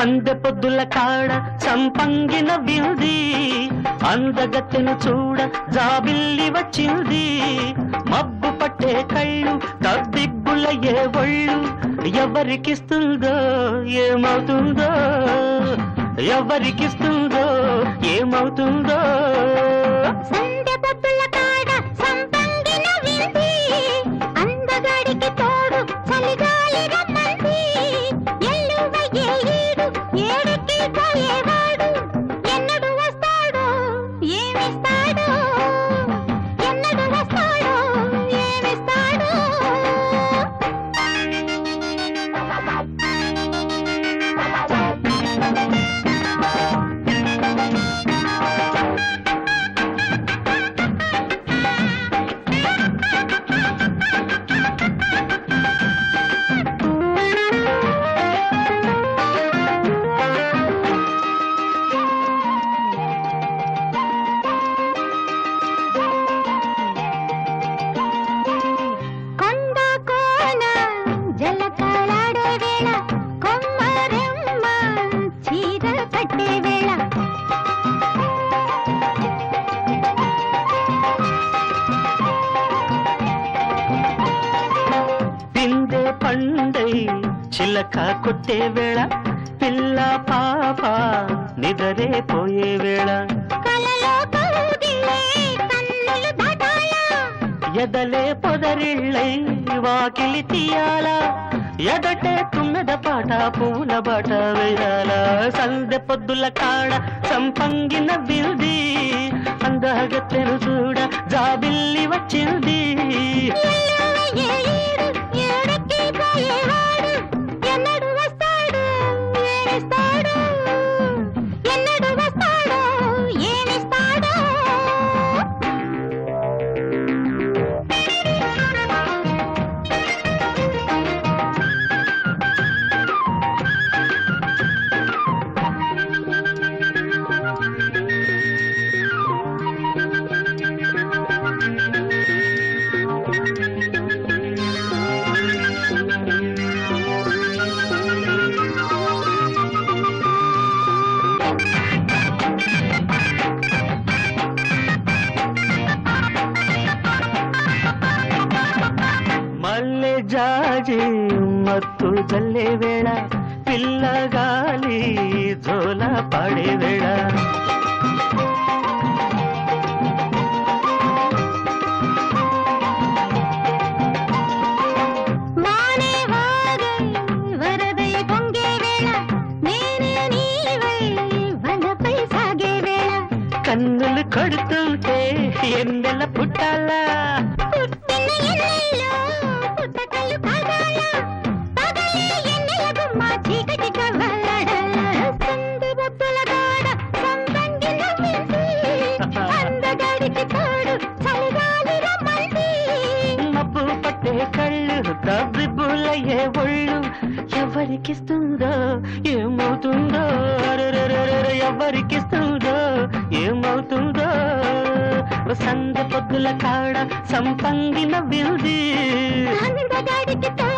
సందె పొద్దుల కాడ సంపంగిన వింది అందగత్తెను చూడ జాబిల్లి వచ్చింది మబ్బు పట్టే కళ్ళు తబ్బిబ్బుల ఏ ఒళ్ళు ఎవరికిస్తుందో ఏమవుతుందో ఎవరికిస్తుందో ఏమవుతుందో సందె పొద్దుల కాడ సంపంగిన వింది అందగాడికి తోడు చలిగాలి రమ్మంది ఎల్లువ ఏడు ఏడుకి పోయేవాడు ఎన్నడు వస్తాడో ఏమిస్తాడో ఎన్నడు వస్తాడో ఏమిస్తాడో జలకాలాడే వేళ కొమ్మరెమ్మ చీర కట్టే వేళ పిందే పండై చిలక కొట్టే వేళ పిల్ల పాప నిదరే పోయే వేళ కలలో కౌగిలే కన్నులు దాటాల ఎదలే పొదరిళ్ళై వాకిలి తీయాల ఎదటే తుమ్మెద పాట పూల బాట వేయాల సందె పొద్దుల కాడ సంపంగిన వింది అందగత్తెను చూడ జాబిల్లి వచ్చింది ఏడుకి పోయేవాడు ఎన్నడు వస్తాడు ఏమిస్తాడు ఎన్నడు వస్తాడో ఏమిస్తాడో మల్లె జాజి మత్తు జల్లే వేళ పిల్లగాలి జోల పాడే వేళ మానే వాగై వరదై పొంగే వేళ నేనే నీవై వనపై సాగే వేళ కన్నులు కొడుతుంటే ఎన్నెల పుట్టాలా పుట్టిన ఎన్నెల్లో పుట్టకలు కాగాల పగలే ఎన్నెల గుమ్మ చీకటి కవ్వలడల సందు బొత్తుల గాడ సంపంగిన వింది అందగాడికి తోడు చలిగాలి రమ్మంది మబ్బు పట్టే కళ్ళు తబ్బిబ్బులయ్యే ఒళ్ళు ఎవరికిస్తుందో ఏమవుతుందో ఎవరికిస్తుందో ఏమవుతుందో సందె పొద్దుల కాడ సంపంగిన వింది అందగాడికి తోడు